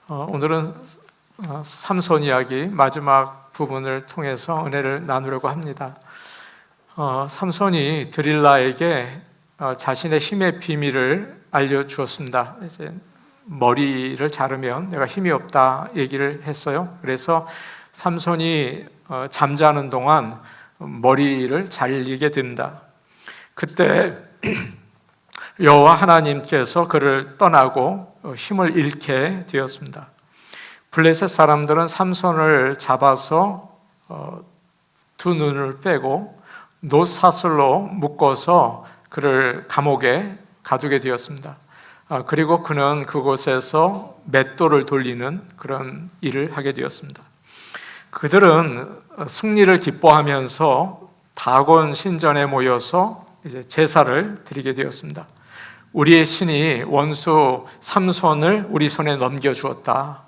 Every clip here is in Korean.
오늘은 삼손 이야기 마지막 부분을 통해서 은혜를 나누려고 합니다. 삼손이 드릴라에게 자신의 힘의 비밀을 알려주었습니다. 이제 머리를 자르면 내가 힘이 없다 얘기를 했어요. 그래서 삼손이 잠자는 동안 머리를 잘리게 됩니다. 그때 여호와 하나님께서 그를 떠나고 힘을 잃게 되었습니다. 블레셋 사람들은 삼손을 잡아서 두 눈을 빼고 놋사슬로 묶어서 그를 감옥에 가두게 되었습니다. 그리고 그는 그곳에서 맷돌을 돌리는 그런 일을 하게 되었습니다. 그들은 승리를 기뻐하면서 다곤 신전에 모여서 이제 제사를 드리게 되었습니다. 우리의 신이 원수 삼손을 우리 손에 넘겨주었다.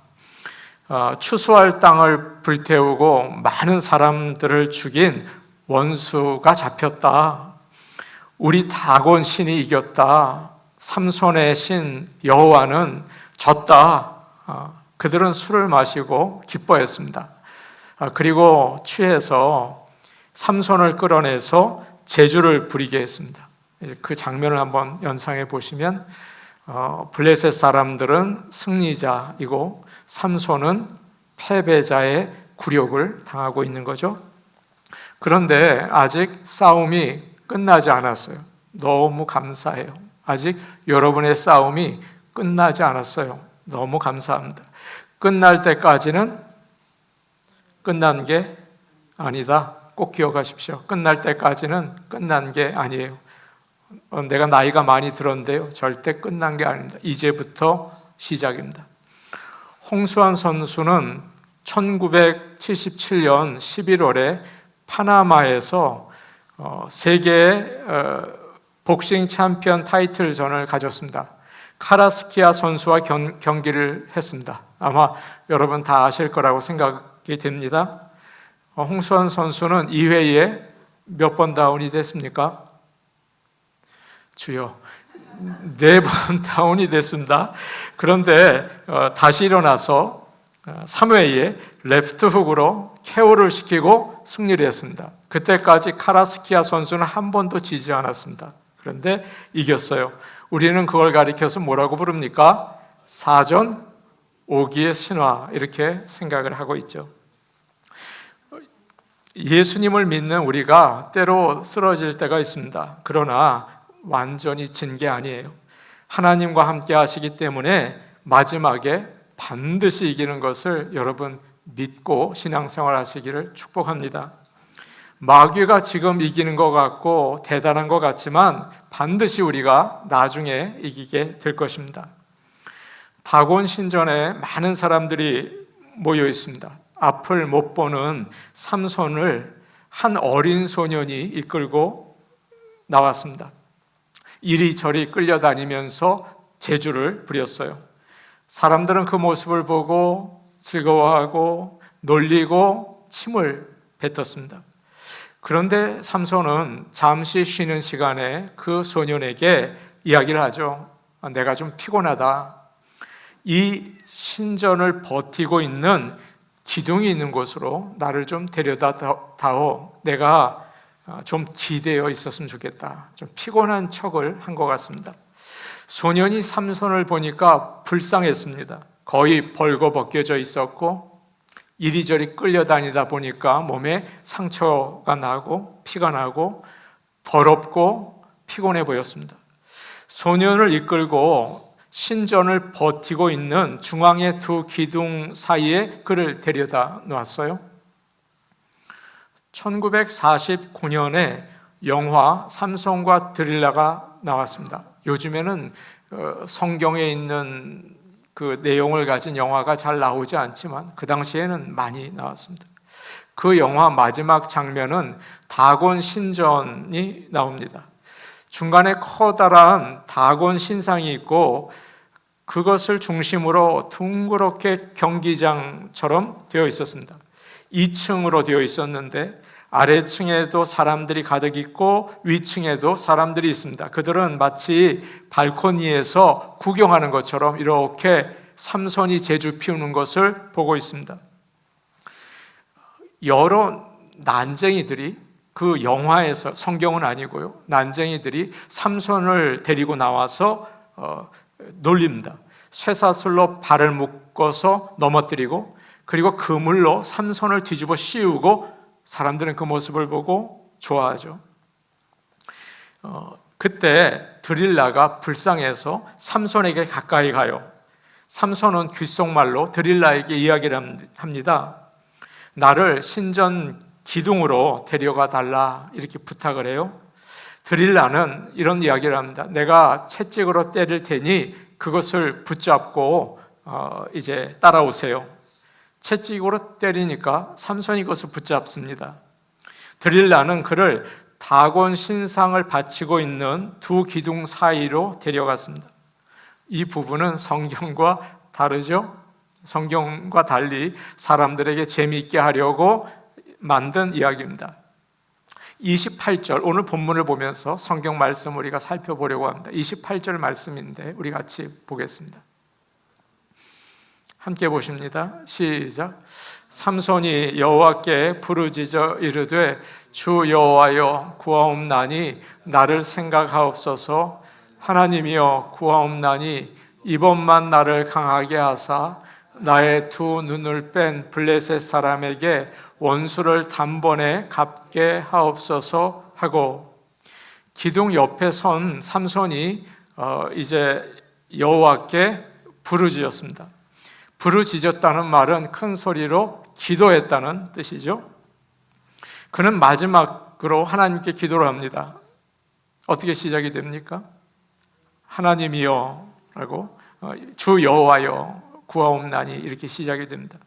추수할 땅을 불태우고 많은 사람들을 죽인 원수가 잡혔다. 우리 다곤 신이 이겼다. 삼손의 신 여호와는 졌다. 그들은 술을 마시고 기뻐했습니다. 그리고 취해서 삼손을 끌어내서 제주를 부리게 했습니다. 그 장면을 한번 연상해 보시면 블레셋 사람들은 승리자이고 삼손은 패배자의 굴욕을 당하고 있는 거죠. 그런데 아직 싸움이 끝나지 않았어요. 너무 감사해요. 아직 여러분의 싸움이 끝나지 않았어요. 너무 감사합니다. 끝날 때까지는 끝난 게 아니다. 꼭 기억하십시오. 끝날 때까지는 끝난 게 아니에요. 내가 나이가 많이 들었는데요, 절대 끝난 게 아닙니다. 이제부터 시작입니다. 홍수환 선수는 1977년 11월에 파나마에서 세계 복싱 챔피언 타이틀전을 가졌습니다. 카라스키아 선수와 경기를 했습니다. 아마 여러분 다 아실 거라고 생각이 됩니다. 홍수환 선수는 2회에 몇 번 다운이 됐습니까? 주여, 4번 다운이 됐습니다. 그런데 다시 일어나서 3회에 레프트 훅으로 KO를 시키고 승리를 했습니다. 그때까지 카라스키아 선수는 한 번도 지지 않았습니다. 그런데 이겼어요. 우리는 그걸 가리켜서 뭐라고 부릅니까? 사전 오기의 신화, 이렇게 생각을 하고 있죠. 예수님을 믿는 우리가 때로 쓰러질 때가 있습니다. 그러나 완전히 진 게 아니에요. 하나님과 함께 하시기 때문에 마지막에 반드시 이기는 것을 여러분 믿고 신앙생활 하시기를 축복합니다. 마귀가 지금 이기는 것 같고 대단한 것 같지만 반드시 우리가 나중에 이기게 될 것입니다. 다곤 신전에 많은 사람들이 모여 있습니다. 앞을 못 보는 삼손을 한 어린 소년이 이끌고 나왔습니다. 이리저리 끌려다니면서 제주를 부렸어요. 사람들은 그 모습을 보고 즐거워하고 놀리고 침을 뱉었습니다. 그런데 삼손은 잠시 쉬는 시간에 그 소년에게 이야기를 하죠. 내가 좀 피곤하다. 이 신전을 버티고 있는 기둥이 있는 곳으로 나를 좀 데려다 다오. 내가 좀 기대어 있었으면 좋겠다. 좀 피곤한 척을 한 것 같습니다. 소년이 삼손을 보니까 불쌍했습니다. 거의 벌거벗겨져 있었고 이리저리 끌려다니다 보니까 몸에 상처가 나고 피가 나고 더럽고 피곤해 보였습니다. 소년을 이끌고 신전을 버티고 있는 중앙의 두 기둥 사이에 그를 데려다 놨어요. 1949년에 영화 삼손과 드릴라가 나왔습니다. 요즘에는 성경에 있는 그 내용을 가진 영화가 잘 나오지 않지만 그 당시에는 많이 나왔습니다. 그 영화 마지막 장면은 다곤 신전이 나옵니다. 중간에 커다란 다곤 신상이 있고 그것을 중심으로 둥그렇게 경기장처럼 되어 있었습니다. 2층으로 되어 있었는데 아래층에도 사람들이 가득 있고 위층에도 사람들이 있습니다. 그들은 마치 발코니에서 구경하는 것처럼 이렇게 삼손이 제주 피우는 것을 보고 있습니다. 여러 난쟁이들이 그 영화에서, 성경은 아니고요, 난쟁이들이 삼손을 데리고 나와서 놀립니다. 쇠사슬로 발을 묶어서 넘어뜨리고, 그리고 그물로 삼손을 뒤집어 씌우고, 사람들은 그 모습을 보고 좋아하죠. 그때 드릴라가 불쌍해서 삼손에게 가까이 가요. 삼손은 귓속말로 드릴라에게 이야기를 합니다. 나를 신전 기둥으로 데려가 달라, 이렇게 부탁을 해요. 드릴라는 이런 이야기를 합니다. 내가 채찍으로 때릴 테니 그것을 붙잡고 이제 따라오세요. 채찍으로 때리니까 삼손이 그것을 붙잡습니다. 드릴라는 그를 다곤 신상을 바치고 있는 두 기둥 사이로 데려갔습니다. 이 부분은 성경과 다르죠? 성경과 달리 사람들에게 재미있게 하려고 만든 이야기입니다. 28절, 오늘 본문을 보면서 성경 말씀 우리가 살펴보려고 합니다. 28절 말씀인데 우리 같이 보겠습니다. 함께 보십니다. 시작. 삼손이 여호와께 부르짖어 이르되 주 여호와여 구하옵나니 나를 생각하옵소서. 하나님이여 구하옵나니 이번만 나를 강하게 하사 나의 두 눈을 뺀 블레셋 사람에게 원수를 단번에 갚게 하옵소서 하고, 기둥 옆에 선 삼손이 이제 여호와께 부르짖었습니다. 부르짖었다는 말은 큰 소리로 기도했다는 뜻이죠. 그는 마지막으로 하나님께 기도를 합니다. 어떻게 시작이 됩니까? 하나님이여 라고, 주 여호와여 구하옵나니, 이렇게 시작이 됩니다.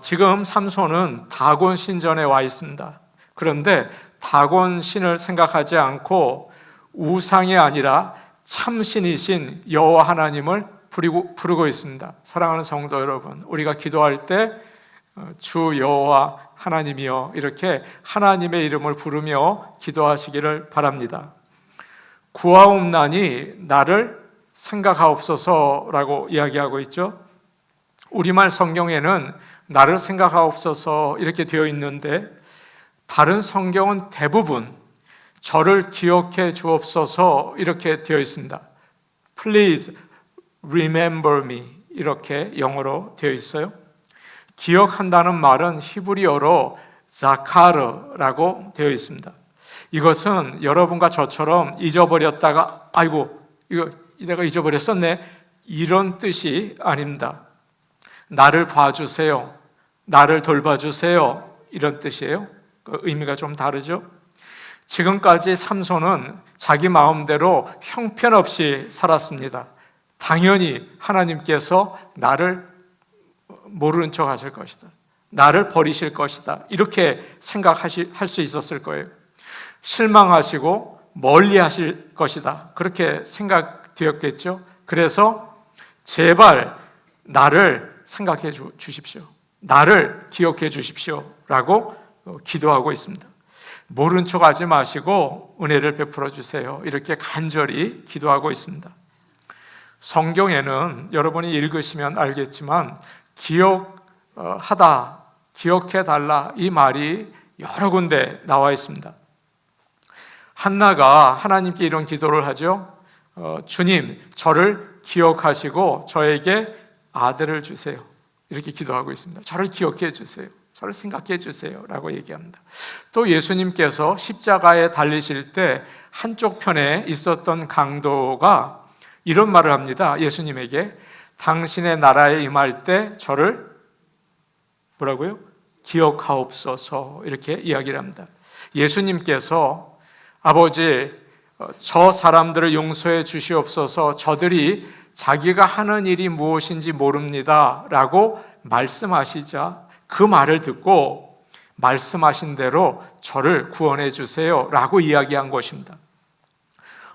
지금 삼손은 다곤 신전에 와 있습니다. 그런데 다곤 신을 생각하지 않고 우상이 아니라 참신이신 여호와 하나님을 부르고 있습니다. 사랑하는 성도 여러분, 우리가 기도할 때 주 여호와 하나님이여, 이렇게 하나님의 이름을 부르며 기도하시기를 바랍니다. 구하옵나니 나를 생각하옵소서라고 이야기하고 있죠. 우리말 성경에는 나를 생각하옵소서 이렇게 되어 있는데, 다른 성경은 대부분 저를 기억해 주옵소서 이렇게 되어 있습니다. Please remember me, 이렇게 영어로 되어 있어요. 기억한다는 말은 히브리어로 자카르라고 되어 있습니다. 이것은 여러분과 저처럼 잊어버렸다가 아이고 이거 내가 잊어버렸었네, 이런 뜻이 아닙니다. 나를 봐주세요, 나를 돌봐주세요, 이런 뜻이에요. 그 의미가 좀 다르죠. 지금까지 삼손은 자기 마음대로 형편없이 살았습니다. 당연히 하나님께서 나를 모르는 척 하실 것이다, 나를 버리실 것이다, 이렇게 생각할 수 있었을 거예요. 실망하시고 멀리 하실 것이다, 그렇게 생각되었겠죠. 그래서 제발 나를 생각해 주십시오, 나를 기억해 주십시오 라고 기도하고 있습니다. 모른 척 하지 마시고 은혜를 베풀어 주세요, 이렇게 간절히 기도하고 있습니다. 성경에는 여러분이 읽으시면 알겠지만 기억하다, 기억해달라, 이 말이 여러 군데 나와 있습니다. 한나가 하나님께 이런 기도를 하죠. 주님, 저를 기억하시고 저에게 아들을 주세요, 이렇게 기도하고 있습니다. 저를 기억해 주세요, 저를 생각해 주세요 라고 얘기합니다. 또 예수님께서 십자가에 달리실 때 한쪽 편에 있었던 강도가 이런 말을 합니다. 예수님에게 당신의 나라에 임할 때 저를 뭐라고요? 기억하옵소서, 이렇게 이야기를 합니다. 예수님께서 아버지, 저 사람들을 용서해 주시옵소서, 저들이 자기가 하는 일이 무엇인지 모릅니다 라고 말씀하시자 그 말을 듣고 말씀하신 대로 저를 구원해 주세요 라고 이야기한 것입니다.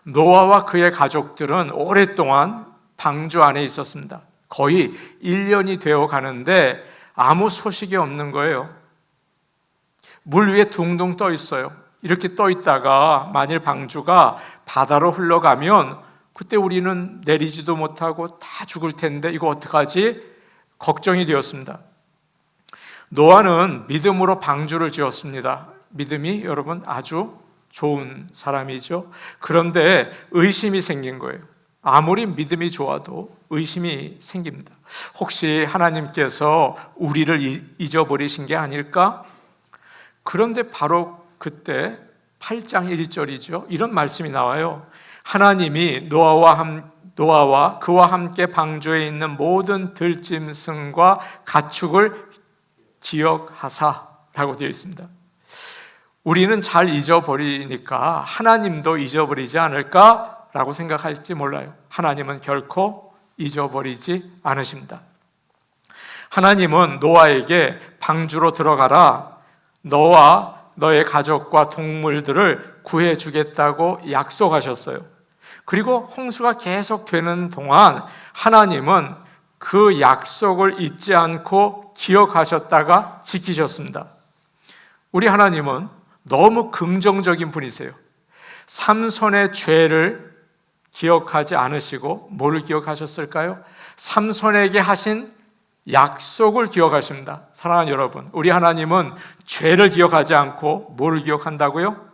노아와 그의 가족들은 오랫동안 방주 안에 있었습니다. 거의 1년이 되어 가는데 아무 소식이 없는 거예요. 물 위에 둥둥 떠 있어요. 이렇게 떠 있다가 만일 방주가 바다로 흘러가면 그때 우리는 내리지도 못하고 다 죽을 텐데 이거 어떡하지? 걱정이 되었습니다. 노아는 믿음으로 방주를 지었습니다. 믿음이 여러분 아주 좋은 사람이죠. 그런데 의심이 생긴 거예요. 아무리 믿음이 좋아도 의심이 생깁니다. 혹시 하나님께서 우리를 잊어버리신 게 아닐까? 그런데 바로 그때 8장 1절이죠. 이런 말씀이 나와요. 하나님이 노아와 그와 함께 방주에 있는 모든 들짐승과 가축을 기억하사라고 되어 있습니다. 우리는 잘 잊어버리니까 하나님도 잊어버리지 않을까라고 생각할지 몰라요. 하나님은 결코 잊어버리지 않으십니다. 하나님은 노아에게 방주로 들어가라, 너와 너의 가족과 동물들을 구해주겠다고 약속하셨어요. 그리고 홍수가 계속 되는 동안 하나님은 그 약속을 잊지 않고 기억하셨다가 지키셨습니다. 우리 하나님은 너무 긍정적인 분이세요. 삼손의 죄를 기억하지 않으시고 뭐를 기억하셨을까요? 삼손에게 하신 약속을 기억하십니다. 사랑하는 여러분, 우리 하나님은 죄를 기억하지 않고 뭐를 기억한다고요?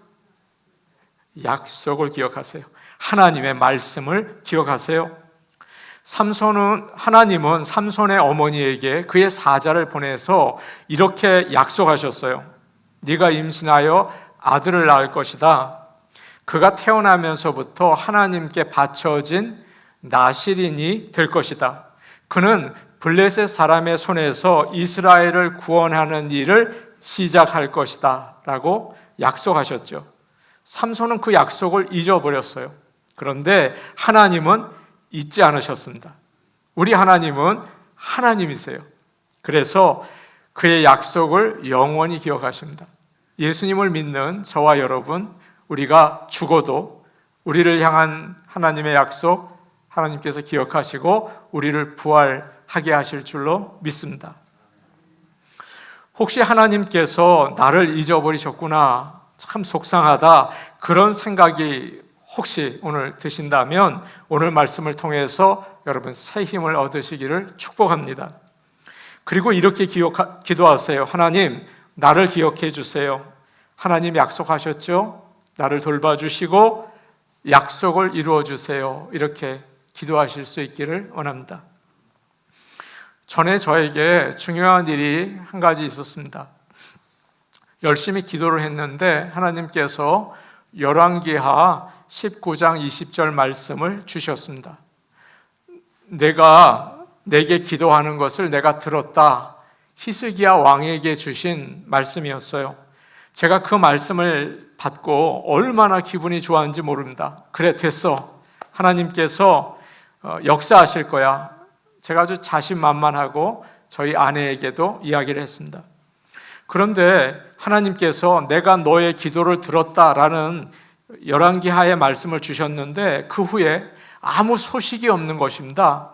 약속을 기억하세요. 하나님의 말씀을 기억하세요. 하나님은 삼손의 어머니에게 그의 사자를 보내서 이렇게 약속하셨어요. 네가 임신하여 아들을 낳을 것이다. 그가 태어나면서부터 하나님께 바쳐진 나실인이 될 것이다. 그는 블레셋 사람의 손에서 이스라엘을 구원하는 일을 시작할 것이다 라고 약속하셨죠. 삼손은 그 약속을 잊어버렸어요. 그런데 하나님은 잊지 않으셨습니다. 우리 하나님은 하나님이세요. 그래서 그의 약속을 영원히 기억하십니다. 예수님을 믿는 저와 여러분, 우리가 죽어도 우리를 향한 하나님의 약속 하나님께서 기억하시고 우리를 부활하게 하실 줄로 믿습니다. 혹시 하나님께서 나를 잊어버리셨구나, 참 속상하다, 그런 생각이 혹시 오늘 드신다면 오늘 말씀을 통해서 여러분 새 힘을 얻으시기를 축복합니다. 그리고 이렇게 기도하세요. 하나님, 나를 기억해 주세요. 하나님 약속하셨죠? 나를 돌봐주시고 약속을 이루어 주세요. 이렇게 기도하실 수 있기를 원합니다. 전에 저에게 중요한 일이 한 가지 있었습니다. 열심히 기도를 했는데 하나님께서 열왕기하 19장 20절 말씀을 주셨습니다. 내게 기도하는 것을 내가 들었다. 히스기야 왕에게 주신 말씀이었어요. 제가 그 말씀을 받고 얼마나 기분이 좋았는지 모릅니다. 그래, 됐어. 하나님께서 역사하실 거야. 제가 아주 자신만만하고 저희 아내에게도 이야기를 했습니다. 그런데 하나님께서 내가 너의 기도를 들었다라는 열왕기하의 말씀을 주셨는데 그 후에 아무 소식이 없는 것입니다.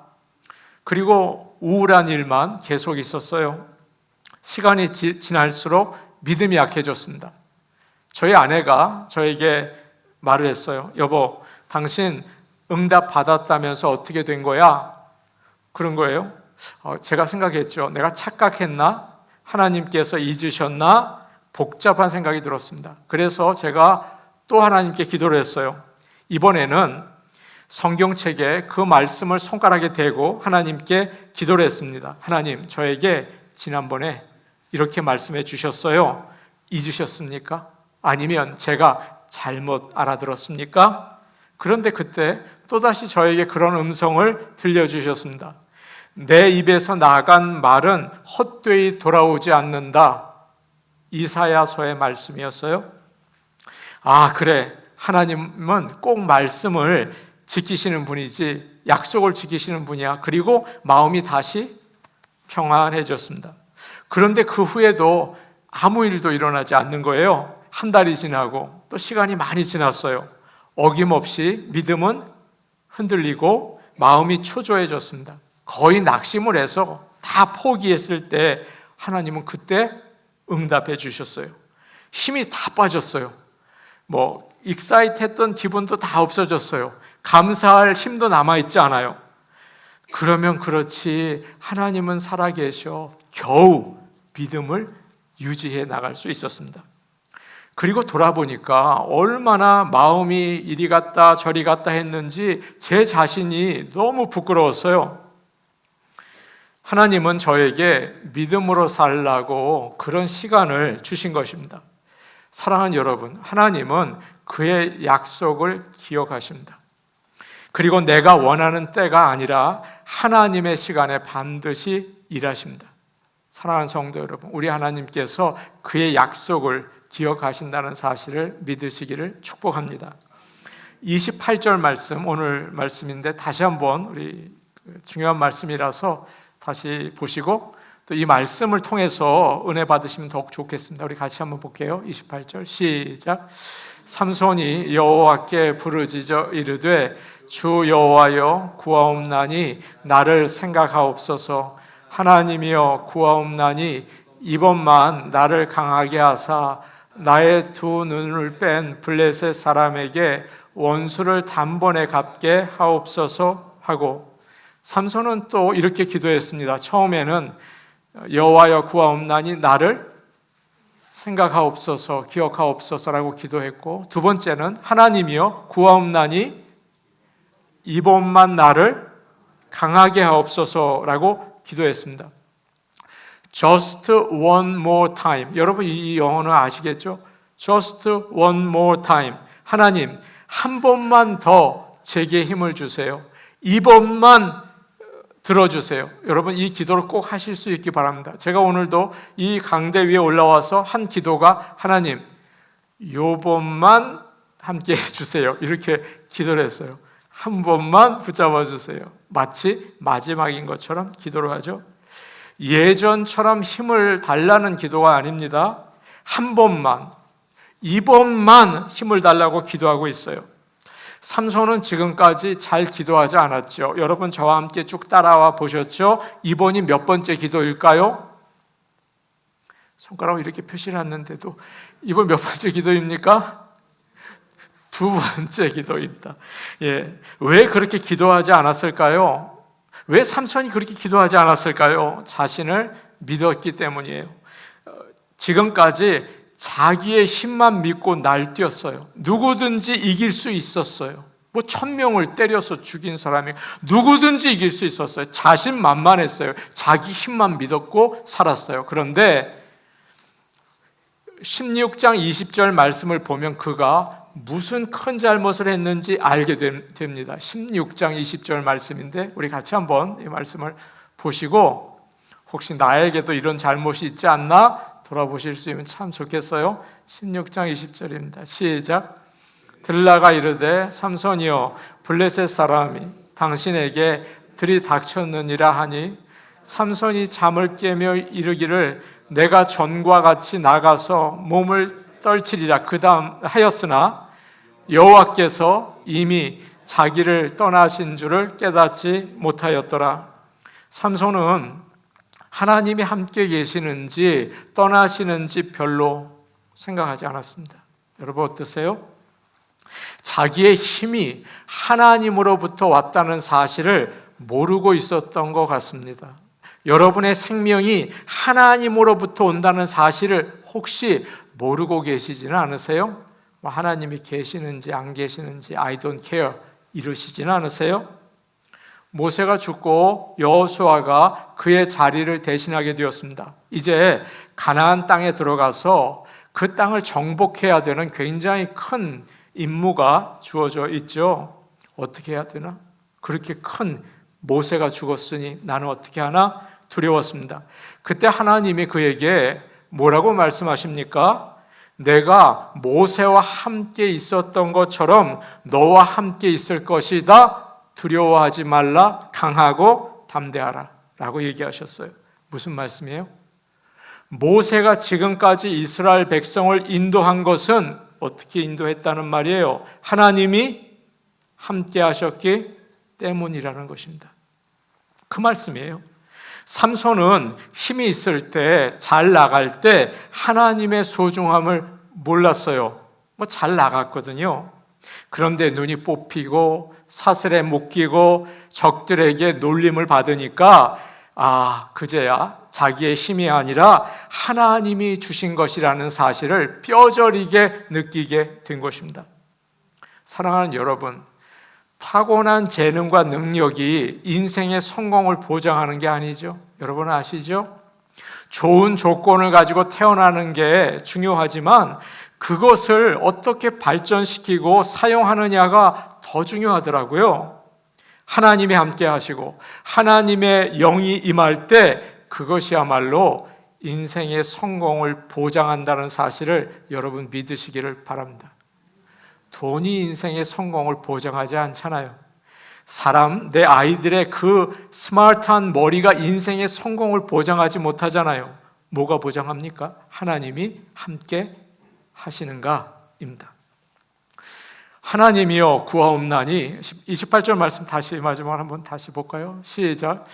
그리고 우울한 일만 계속 있었어요. 시간이 지날수록 믿음이 약해졌습니다. 저희 아내가 저에게 말을 했어요. 여보, 당신 응답 받았다면서 어떻게 된 거야? 그런 거예요. 제가 생각했죠. 내가 착각했나? 하나님께서 잊으셨나? 복잡한 생각이 들었습니다. 그래서 제가 또 하나님께 기도를 했어요. 이번에는 성경책에 그 말씀을 손가락에 대고 하나님께 기도를 했습니다. 하나님, 저에게 지난번에 이렇게 말씀해 주셨어요. 잊으셨습니까? 아니면 제가 잘못 알아들었습니까? 그런데 그때 또다시 저에게 그런 음성을 들려주셨습니다. 내 입에서 나간 말은 헛되이 돌아오지 않는다. 이사야서의 말씀이었어요. 아, 그래. 하나님은 꼭 말씀을 지키시는 분이지 약속을 지키시는 분이야. 그리고 마음이 다시 평안해졌습니다. 그런데 그 후에도 아무 일도 일어나지 않는 거예요. 한 달이 지나고 또 시간이 많이 지났어요. 어김없이 믿음은 흔들리고 마음이 초조해졌습니다. 거의 낙심을 해서 다 포기했을 때 하나님은 그때 응답해 주셨어요. 힘이 다 빠졌어요. 익사이트했던 기분도 다 없어졌어요. 감사할 힘도 남아있지 않아요. 그러면 그렇지, 하나님은 살아계셔 겨우 믿음을 유지해 나갈 수 있었습니다. 그리고 돌아보니까 얼마나 마음이 이리 갔다 저리 갔다 했는지 제 자신이 너무 부끄러웠어요. 하나님은 저에게 믿음으로 살라고 그런 시간을 주신 것입니다. 사랑하는 여러분, 하나님은 그의 약속을 기억하십니다. 그리고 내가 원하는 때가 아니라 하나님의 시간에 반드시 일하십니다. 사랑하는 성도 여러분, 우리 하나님께서 그의 약속을 기억하신다는 사실을 믿으시기를 축복합니다. 28절 말씀, 오늘 말씀인데 다시 한번 우리 중요한 말씀이라서 다시 보시고 또 이 말씀을 통해서 은혜 받으시면 더욱 좋겠습니다. 우리 같이 한번 볼게요. 28절 시작. 삼손이 여호와께 부르짖어 이르되 주 여호와여 구하옵나니 나를 생각하옵소서. 하나님이여 구하옵나니 이번만 나를 강하게 하사 나의 두 눈을 뺀 블레셋 사람에게 원수를 단번에 갚게 하옵소서 하고, 삼손은 또 이렇게 기도했습니다. 처음에는 여호와여 구하옵나니 나를 생각하옵소서, 기억하옵소서라고 기도했고, 두 번째는 하나님이여 구하옵나니 이번만 나를 강하게 하옵소서라고 기도했습니다. Just one more time. 여러분 이 영어는 아시겠죠? Just one more time. 하나님 한 번만 더 제게 힘을 주세요. 이번만 들어주세요. 여러분 이 기도를 꼭 하실 수 있기 바랍니다. 제가 오늘도 이 강대 위에 올라와서 한 기도가 하나님 요번만 함께 해주세요. 이렇게 기도를 했어요. 한 번만 붙잡아 주세요. 마치 마지막인 것처럼 기도를 하죠. 예전처럼 힘을 달라는 기도가 아닙니다. 한 번만, 이번만 힘을 달라고 기도하고 있어요. 삼손은 지금까지 잘 기도하지 않았죠. 여러분 저와 함께 쭉 따라와 보셨죠? 이번이 몇 번째 기도일까요? 손가락으로 이렇게 표시를 했는데도 이번 몇 번째 기도입니까? 두 번째 기도입니다. 예, 왜 그렇게 기도하지 않았을까요? 왜 삼손이 그렇게 기도하지 않았을까요? 자신을 믿었기 때문이에요. 지금까지 자기의 힘만 믿고 날뛰었어요. 누구든지 이길 수 있었어요. 1000명을 때려서 죽인 사람이 누구든지 이길 수 있었어요. 자신만만했어요. 자기 힘만 믿었고 살았어요. 그런데 16장 20절 말씀을 보면 그가 무슨 큰 잘못을 했는지 알게 됩니다. 16장 20절 말씀인데 우리 같이 한번 이 말씀을 보시고 혹시 나에게도 이런 잘못이 있지 않나 돌아보실 수 있으면 참 좋겠어요. 16장 20절입니다. 시작. 들라가 이르되 삼손이여 블레셋 사람이 당신에게 들이닥쳤느니라 하니 삼손이 잠을 깨며 이르기를 내가 전과 같이 나가서 몸을 떨치리라. 그 다음 하였으나 여호와께서 이미 자기를 떠나신 줄을 깨닫지 못하였더라. 삼손은 하나님이 함께 계시는지 떠나시는지 별로 생각하지 않았습니다. 여러분 어떠세요? 자기의 힘이 하나님으로부터 왔다는 사실을 모르고 있었던 것 같습니다. 여러분의 생명이 하나님으로부터 온다는 사실을 혹시 모르고 계시지는 않으세요? 하나님이 계시는지 안 계시는지 I don't care 이러시지는 않으세요? 모세가 죽고 여호수아가 그의 자리를 대신하게 되었습니다. 이제 가나안 땅에 들어가서 그 땅을 정복해야 되는 굉장히 큰 임무가 주어져 있죠. 어떻게 해야 되나? 그렇게 큰 모세가 죽었으니 나는 어떻게 하나? 두려웠습니다. 그때 하나님이 그에게 뭐라고 말씀하십니까? 내가 모세와 함께 있었던 것처럼 너와 함께 있을 것이다. 두려워하지 말라. 강하고 담대하라. 라고 얘기하셨어요. 무슨 말씀이에요? 모세가 지금까지 이스라엘 백성을 인도한 것은 어떻게 인도했다는 말이에요? 하나님이 함께 하셨기 때문이라는 것입니다. 그 말씀이에요. 삼손은 힘이 있을 때, 잘 나갈 때 하나님의 소중함을 몰랐어요. 잘 나갔거든요. 그런데 눈이 뽑히고 사슬에 묶이고 적들에게 놀림을 받으니까 그제야 자기의 힘이 아니라 하나님이 주신 것이라는 사실을 뼈저리게 느끼게 된 것입니다. 사랑하는 여러분, 타고난 재능과 능력이 인생의 성공을 보장하는 게 아니죠. 여러분 아시죠? 좋은 조건을 가지고 태어나는 게 중요하지만 그것을 어떻게 발전시키고 사용하느냐가 더 중요하더라고요. 하나님이 함께 하시고 하나님의 영이 임할 때 그것이야말로 인생의 성공을 보장한다는 사실을 여러분 믿으시기를 바랍니다. 돈이 인생의 성공을 보장하지 않잖아요. 내 아이들의 그 스마트한 머리가 인생의 성공을 보장하지 못하잖아요. 뭐가 보장합니까? 하나님이 함께 하시는가입니다. 하나님이여 구하옵나니 28절 말씀 다시 마지막 한번 다시 볼까요? 시작.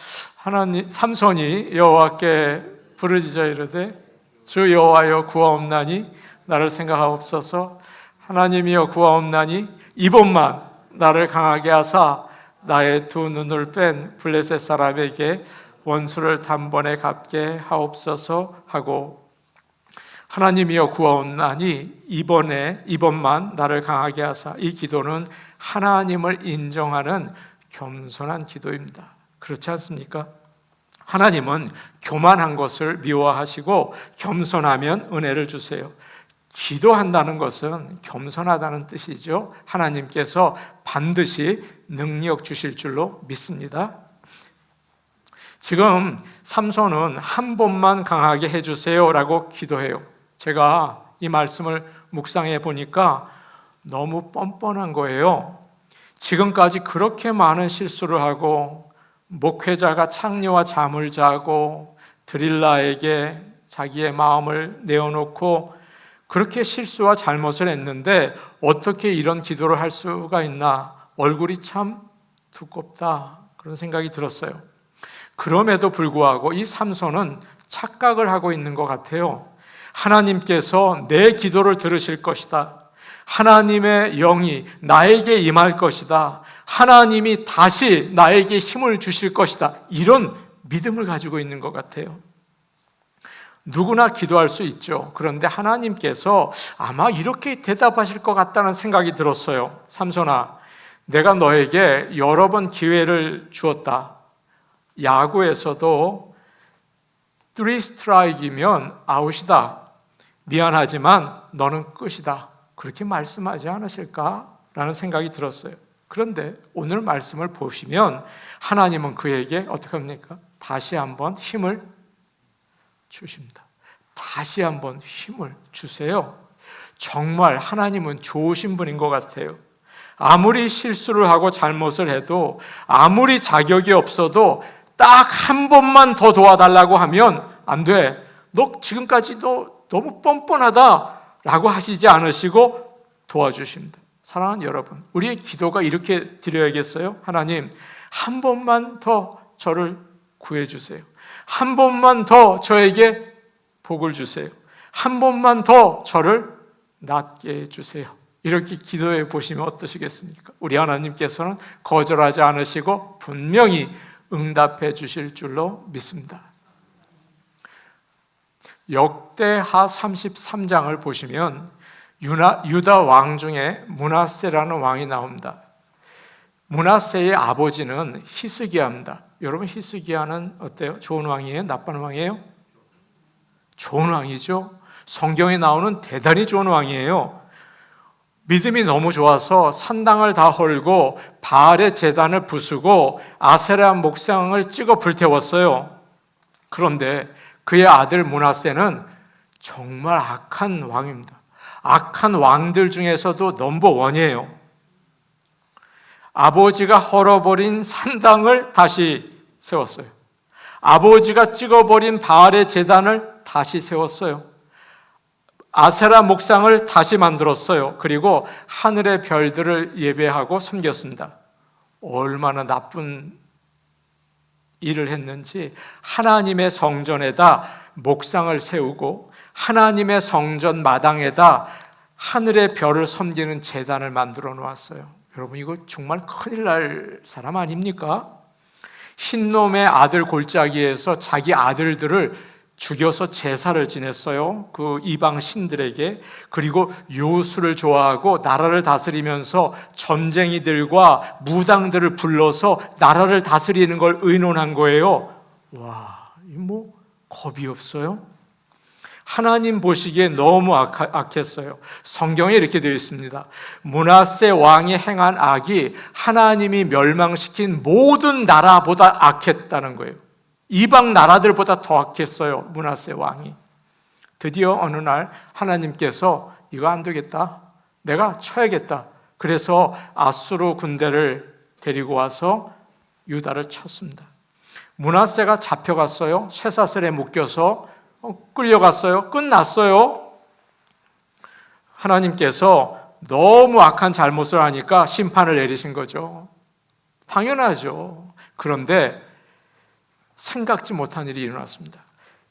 삼손이 여호와께 부르짖어 이르되 주 여호와여 구하옵나니 나를 생각하옵소서. 하나님이여 구하옵나니 이번만 나를 강하게 하사 나의 두 눈을 뺀 블레셋 사람에게 원수를 단번에 갚게 하옵소서 하고, 하나님이여 구하옵나니 이번만 나를 강하게 하사. 이 기도는 하나님을 인정하는 겸손한 기도입니다. 그렇지 않습니까? 하나님은 교만한 것을 미워하시고 겸손하면 은혜를 주세요. 기도한다는 것은 겸손하다는 뜻이죠. 하나님께서 반드시 능력 주실 줄로 믿습니다. 지금 삼손은 한 번만 강하게 해주세요 라고 기도해요. 제가 이 말씀을 묵상해 보니까 너무 뻔뻔한 거예요. 지금까지 그렇게 많은 실수를 하고 목회자가 창녀와 잠을 자고 드릴라에게 자기의 마음을 내어놓고 그렇게 실수와 잘못을 했는데 어떻게 이런 기도를 할 수가 있나? 얼굴이 참 두껍다, 그런 생각이 들었어요. 그럼에도 불구하고 이 삼손은 착각을 하고 있는 것 같아요. 하나님께서 내 기도를 들으실 것이다. 하나님의 영이 나에게 임할 것이다. 하나님이 다시 나에게 힘을 주실 것이다. 이런 믿음을 가지고 있는 것 같아요. 누구나 기도할 수 있죠. 그런데 하나님께서 아마 이렇게 대답하실 것 같다는 생각이 들었어요. 삼손아, 내가 너에게 여러 번 기회를 주었다. 야구에서도 3 스트라이크이면 아웃이다. 미안하지만 너는 끝이다. 그렇게 말씀하지 않으실까라는 생각이 들었어요. 그런데 오늘 말씀을 보시면 하나님은 그에게 어떻게 합니까? 다시 한번 힘을 주십니다. 다시 한번 힘을 주세요. 정말 하나님은 좋으신 분인 것 같아요. 아무리 실수를 하고 잘못을 해도, 아무리 자격이 없어도 딱 한 번만 더 도와달라고 하면 안 돼. 너 지금까지도 너무 뻔뻔하다 라고 하시지 않으시고 도와주십니다. 사랑하는 여러분, 우리의 기도가 이렇게 드려야겠어요? 하나님, 한 번만 더 저를 구해주세요. 한 번만 더 저에게 복을 주세요. 한 번만 더 저를 낫게 해주세요. 이렇게 기도해 보시면 어떠시겠습니까? 우리 하나님께서는 거절하지 않으시고 분명히 응답해 주실 줄로 믿습니다. 역대하 33장을 보시면 유다 왕 중에 므낫세라는 왕이 나옵니다. 므낫세의 아버지는 히스기야입니다. 여러분, 히스기야는 어때요? 좋은 왕이에요? 나쁜 왕이에요? 좋은 왕이죠. 성경에 나오는 대단히 좋은 왕이에요. 믿음이 너무 좋아서 산당을 다 헐고 바알의 제단을 부수고 아세라 목상을 찍어 불태웠어요. 그런데 그의 아들 므낫세는 정말 악한 왕입니다. 악한 왕들 중에서도 넘버원이에요. 아버지가 헐어버린 산당을 다시 세웠어요. 아버지가 찍어버린 바알의 제단을 다시 세웠어요. 아세라 목상을 다시 만들었어요. 그리고 하늘의 별들을 예배하고 섬겼습니다. 얼마나 나쁜 일을 했는지 하나님의 성전에다 목상을 세우고 하나님의 성전 마당에다 하늘의 별을 섬기는 제단을 만들어 놓았어요. 여러분, 이거 정말 큰일 날 사람 아닙니까? 흰놈의 아들 골짜기에서 자기 아들들을 죽여서 제사를 지냈어요. 그 이방 신들에게. 그리고 요술을 좋아하고 나라를 다스리면서 점쟁이들과 무당들을 불러서 나라를 다스리는 걸 의논한 거예요. 와, 뭐 겁이 없어요? 하나님 보시기에 너무 악했어요. 성경에 이렇게 되어 있습니다. 므낫세 왕이 행한 악이 하나님이 멸망시킨 모든 나라보다 악했다는 거예요. 이방 나라들보다 더 악했어요. 므낫세 왕이. 드디어 어느 날 하나님께서 이거 안 되겠다, 내가 쳐야겠다. 그래서 아수르 군대를 데리고 와서 유다를 쳤습니다. 므낫세가 잡혀갔어요. 쇠사슬에 묶여서 끌려갔어요. 끝났어요. 하나님께서 너무 악한 잘못을 하니까 심판을 내리신 거죠. 당연하죠. 그런데 생각지 못한 일이 일어났습니다.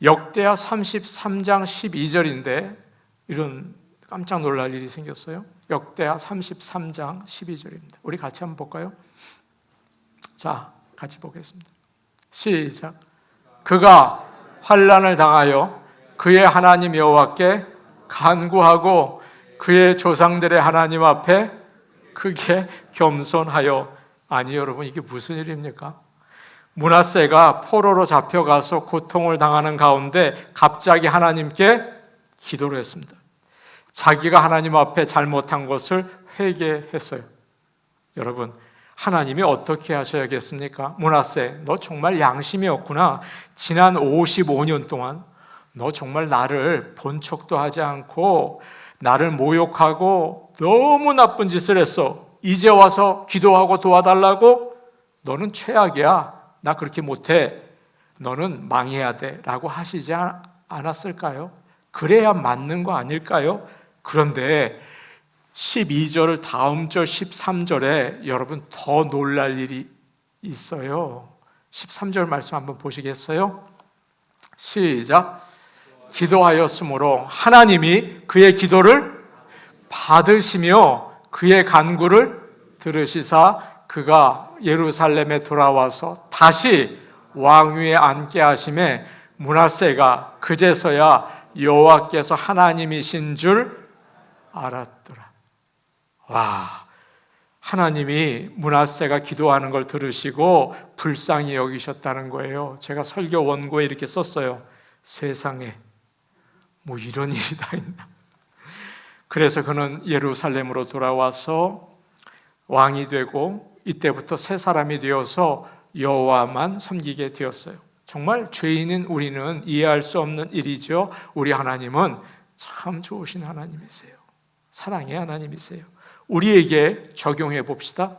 역대하 33장 12절인데 이런 깜짝 놀랄 일이 생겼어요. 역대하 33장 12절입니다. 우리 같이 한번 볼까요? 자, 같이 보겠습니다. 시작. 그가 환난을 당하여 그의 하나님 여호와께 간구하고 그의 조상들의 하나님 앞에 크게 겸손하여. 아니 여러분, 이게 무슨 일입니까? 므낫세가 포로로 잡혀가서 고통을 당하는 가운데 갑자기 하나님께 기도를 했습니다. 자기가 하나님 앞에 잘못한 것을 회개했어요. 여러분, 하나님이 어떻게 하셔야겠습니까? 므낫세, 너 정말 양심이 없구나. 지난 55년 동안 너 정말 나를 본 척도 하지 않고 나를 모욕하고 너무 나쁜 짓을 했어. 이제 와서 기도하고 도와달라고? 너는 최악이야. 나 그렇게 못해. 너는 망해야 돼. 라고 하시지 않았을까요? 그래야 맞는 거 아닐까요? 그런데 12절 다음 절 13절에 여러분 더 놀랄 일이 있어요. 13절 말씀 한번 보시겠어요? 시작. 기도하였으므로 하나님이 그의 기도를 받으시며 그의 간구를 들으시사 그가 예루살렘에 돌아와서 다시 왕위에 앉게 하심에 므낫세가 그제서야 여호와께서 하나님이신 줄 알았더라. 와, 하나님이 므낫세가 기도하는 걸 들으시고 불쌍히 여기셨다는 거예요. 제가 설교 원고에 이렇게 썼어요. 세상에 뭐 이런 일이 다 있나. 그래서 그는 예루살렘으로 돌아와서 왕이 되고 이때부터 새 사람이 되어서 여호와만 섬기게 되었어요. 정말 죄인인 우리는 이해할 수 없는 일이죠. 우리 하나님은 참 좋으신 하나님이세요. 사랑의 하나님이세요. 우리에게 적용해 봅시다.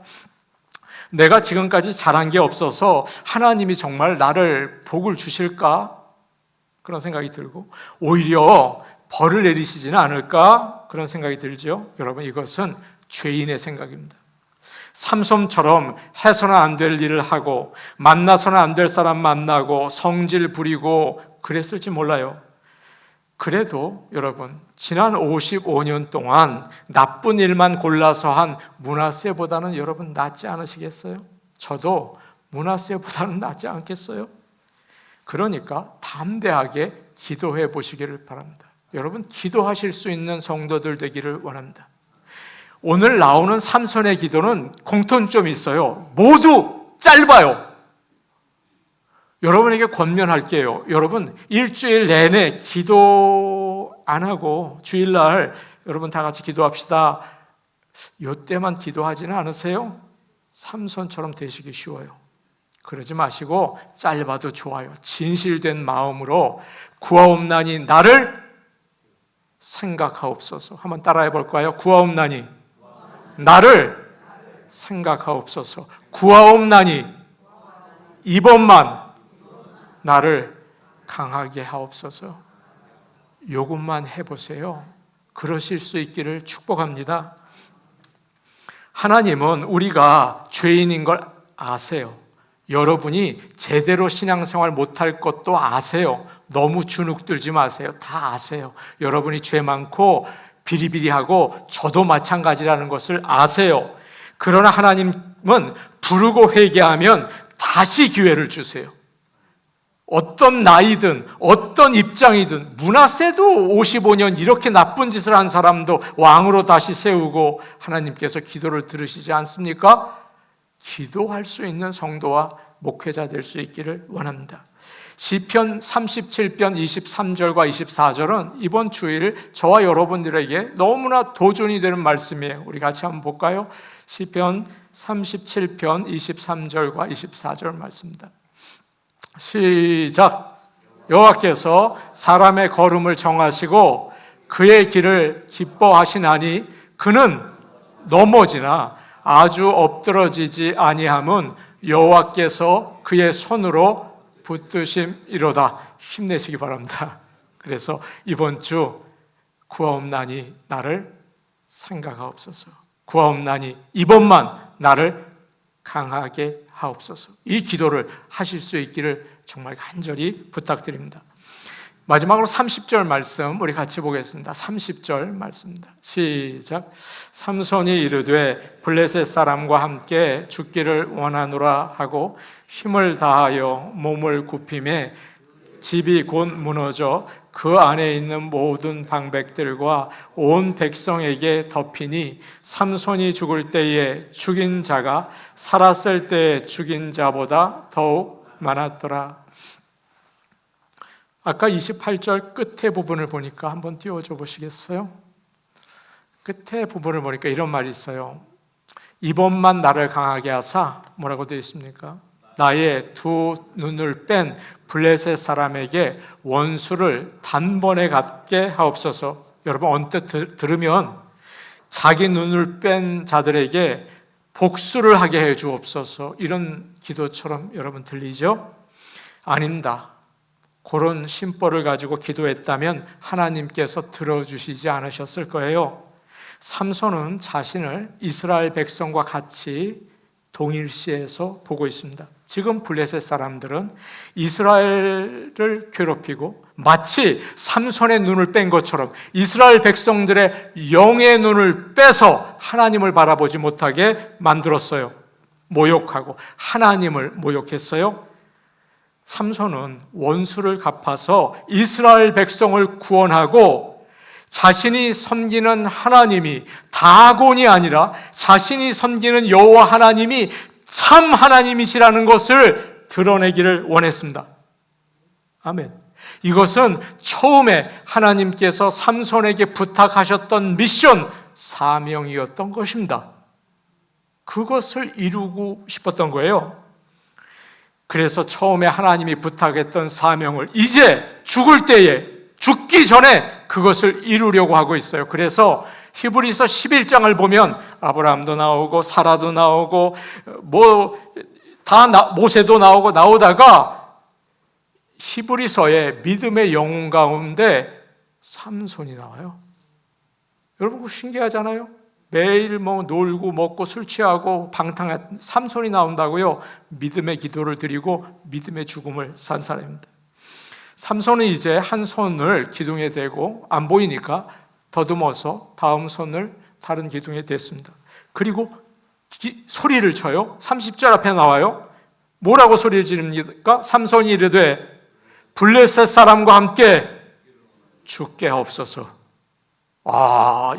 내가 지금까지 잘한 게 없어서 하나님이 정말 나를 복을 주실까? 그런 생각이 들고 오히려 벌을 내리시지는 않을까? 그런 생각이 들죠. 여러분, 이것은 죄인의 생각입니다. 삼손처럼 해서는 안 될 일을 하고 만나서는 안 될 사람 만나고 성질 부리고 그랬을지 몰라요. 그래도 여러분, 지난 55년 동안 나쁜 일만 골라서 한 므낫세보다는 여러분 낫지 않으시겠어요? 저도 므낫세보다는 낫지 않겠어요? 그러니까 담대하게 기도해 보시기를 바랍니다. 여러분, 기도하실 수 있는 성도들 되기를 원합니다. 오늘 나오는 삼손의 기도는 공통점이 있어요. 모두 짧아요. 여러분에게 권면할게요. 여러분, 일주일 내내 기도 안 하고 주일날 여러분 다 같이 기도합시다. 이때만 기도하지는 않으세요? 삼손처럼 되시기 쉬워요. 그러지 마시고 짧아도 좋아요. 진실된 마음으로 구하옵나니 나를 생각하옵소서. 한번 따라해 볼까요? 구하옵나니 나를 생각하옵소서. 구하옵나니 이번만 나를 강하게 하옵소서. 요것만 해보세요. 그러실 수 있기를 축복합니다. 하나님은 우리가 죄인인 걸 아세요. 여러분이 제대로 신앙생활 못할 것도 아세요. 너무 주눅 들지 마세요. 다 아세요. 여러분이 죄 많고 비리비리하고 저도 마찬가지라는 것을 아세요. 그러나 하나님은 부르고 회개하면 다시 기회를 주세요. 어떤 나이든 어떤 입장이든, 므낫세도 55년 이렇게 나쁜 짓을 한 사람도 왕으로 다시 세우고 하나님께서 기도를 들으시지 않습니까? 기도할 수 있는 성도와 목회자 될 수 있기를 원합니다. 시편 37편 23절과 24절은 이번 주일 저와 여러분들에게 너무나 도전이 되는 말씀이에요. 우리 같이 한번 볼까요? 시편 37편 23절과 24절 말씀입니다. 시작. 여호와께서 사람의 걸음을 정하시고 그의 길을 기뻐하시나니 그는 넘어지나 아주 엎드러지지 아니함은 여호와께서 그의 손으로 붙드심이로다. 힘내시기 바랍니다. 그래서 이번 주 구하옵나니 나를 생각하옵소서. 구하옵나니 이번만 나를 강하게 하옵소서. 이 기도를 하실 수 있기를 정말 간절히 부탁드립니다. 마지막으로 30절 말씀 우리 같이 보겠습니다. 30절 말씀입니다. 시작. 삼손이 이르되 블레셋 사람과 함께 죽기를 원하노라 하고 힘을 다하여 몸을 굽히매 집이 곧 무너져 그 안에 있는 모든 방백들과 온 백성에게 덮이니 삼손이 죽을 때에 죽인 자가 살았을 때에 죽인 자보다 더욱 많았더라. 아까 28절 끝에 부분을 보니까 한번 띄워줘 보시겠어요? 끝에 부분을 보니까 이런 말이 있어요. 이번만 나를 강하게 하사, 뭐라고 되어 있습니까? 나의 두 눈을 뺀 블레셋 사람에게 원수를 단번에 갚게 하옵소서. 여러분 언뜻 들으면 자기 눈을 뺀 자들에게 복수를 하게 해 주옵소서, 이런 기도처럼 여러분 들리죠? 아닙니다. 그런 심보를 가지고 기도했다면 하나님께서 들어주시지 않으셨을 거예요. 삼손은 자신을 이스라엘 백성과 같이 동일시해서 보고 있습니다. 지금 블레셋 사람들은 이스라엘을 괴롭히고 마치 삼손의 눈을 뺀 것처럼 이스라엘 백성들의 영의 눈을 빼서 하나님을 바라보지 못하게 만들었어요. 모욕하고 하나님을 모욕했어요. 삼손은 원수를 갚아서 이스라엘 백성을 구원하고 자신이 섬기는 하나님이 다곤이 아니라 자신이 섬기는 여호와 하나님이 참 하나님이시라는 것을 드러내기를 원했습니다. 아멘. 이것은 처음에 하나님께서 삼손에게 부탁하셨던 미션, 사명이었던 것입니다. 그것을 이루고 싶었던 거예요. 그래서 처음에 하나님이 부탁했던 사명을 이제 죽을 때에, 죽기 전에 그것을 이루려고 하고 있어요. 그래서 히브리서 11장을 보면 아브라함도 나오고 사라도 나오고 모세도 나오다가 히브리서의 믿음의 영혼 가운데 삼손이 나와요. 여러분 그거 신기하잖아요. 매일 놀고 먹고 술 취하고 방탕한 삼손이 나온다고요. 믿음의 기도를 드리고 믿음의 죽음을 산 사람입니다. 삼손은 이제 한 손을 기둥에 대고 안 보이니까 더듬어서 다음 손을 다른 기둥에 댔습니다. 그리고 소리를 쳐요. 30절 앞에 나와요. 뭐라고 소리를 지릅니까? 삼손이 이르되 블레셋 사람과 함께 죽게 하옵소서.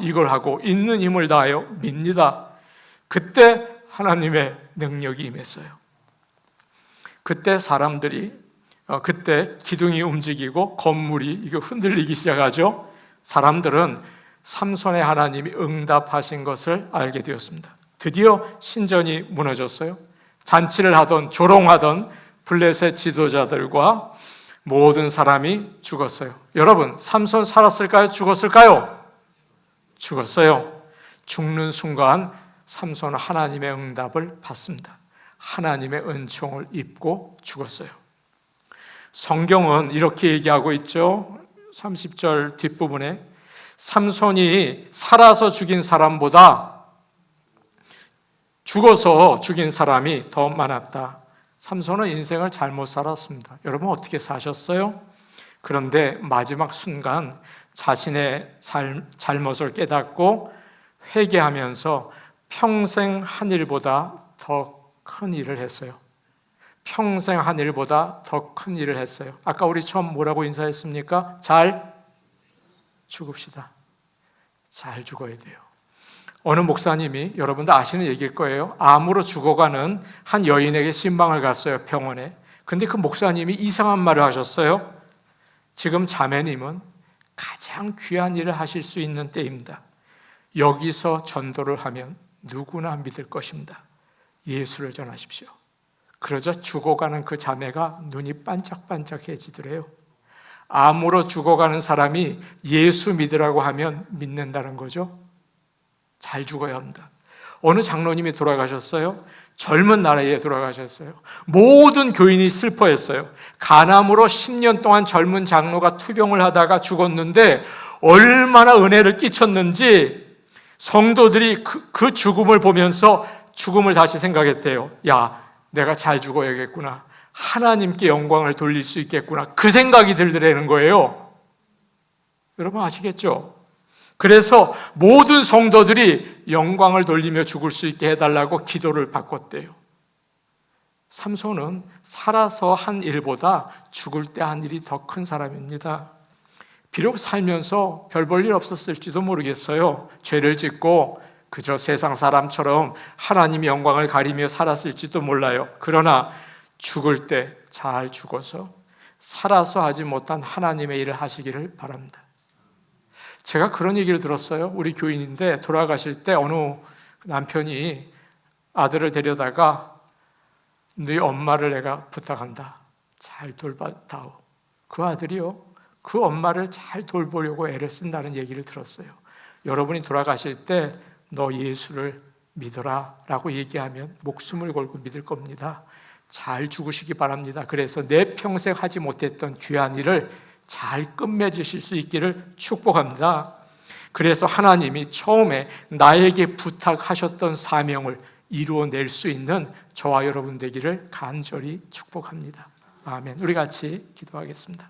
이걸 하고 있는 힘을 다하여 밉니다. 그때 하나님의 능력이 임했어요. 그때 그때 기둥이 움직이고 건물이 흔들리기 시작하죠. 사람들은 삼손의 하나님이 응답하신 것을 알게 되었습니다. 드디어 신전이 무너졌어요. 잔치를 하던 조롱하던 블레셋 지도자들과 모든 사람이 죽었어요. 여러분, 삼손 살았을까요? 죽었을까요? 죽었어요. 죽는 순간 삼손은 하나님의 응답을 받습니다. 하나님의 은총을 입고 죽었어요. 성경은 이렇게 얘기하고 있죠. 30절 뒷부분에 삼손이 살아서 죽인 사람보다 죽어서 죽인 사람이 더 많았다. 삼손은 인생을 잘못 살았습니다. 여러분 어떻게 사셨어요? 그런데 마지막 순간 자신의 잘못을 깨닫고 회개하면서 평생 한 일보다 더 큰 일을 했어요. 평생 한 일보다 더 큰 일을 했어요. 아까 우리 처음 뭐라고 인사했습니까? 잘 죽읍시다. 잘 죽어야 돼요. 어느 목사님이, 여러분도 아시는 얘기일 거예요. 암으로 죽어가는 한 여인에게 신방을 갔어요, 병원에. 근데 그 목사님이 이상한 말을 하셨어요. 지금 자매님은 가장 귀한 일을 하실 수 있는 때입니다. 여기서 전도를 하면 누구나 믿을 것입니다. 예수를 전하십시오. 그러자 죽어가는 그 자매가 눈이 반짝반짝해지더래요. 암으로 죽어가는 사람이 예수 믿으라고 하면 믿는다는 거죠. 잘 죽어야 합니다. 어느 장로님이 돌아가셨어요. 젊은 나이에 돌아가셨어요. 모든 교인이 슬퍼했어요. 간암으로 10년 동안 젊은 장로가 투병을 하다가 죽었는데 얼마나 은혜를 끼쳤는지 성도들이 그 죽음을 보면서 죽음을 다시 생각했대요. 야, 내가 잘 죽어야겠구나. 하나님께 영광을 돌릴 수 있겠구나. 그 생각이 들더라는 거예요. 여러분 아시겠죠? 그래서 모든 성도들이 영광을 돌리며 죽을 수 있게 해달라고 기도를 바꿨대요. 삼손은 살아서 한 일보다 죽을 때 한 일이 더 큰 사람입니다. 비록 살면서 별 볼 일 없었을지도 모르겠어요. 죄를 짓고 그저 세상 사람처럼 하나님의 영광을 가리며 살았을지도 몰라요. 그러나 죽을 때 잘 죽어서 살아서 하지 못한 하나님의 일을 하시기를 바랍니다. 제가 그런 얘기를 들었어요. 우리 교인인데 돌아가실 때 어느 남편이 아들을 데려다가 네 엄마를 내가 부탁한다. 잘 돌봐다오. 그 아들이요, 그 엄마를 잘 돌보려고 애를 쓴다는 얘기를 들었어요. 여러분이 돌아가실 때 너 예수를 믿어라 라고 얘기하면 목숨을 걸고 믿을 겁니다. 잘 죽으시기 바랍니다. 그래서 내 평생 하지 못했던 귀한 일을 잘 끝맺으실 수 있기를 축복합니다. 그래서 하나님이 처음에 나에게 부탁하셨던 사명을 이루어낼 수 있는 저와 여러분 되기를 간절히 축복합니다. 아멘. 우리 같이 기도하겠습니다.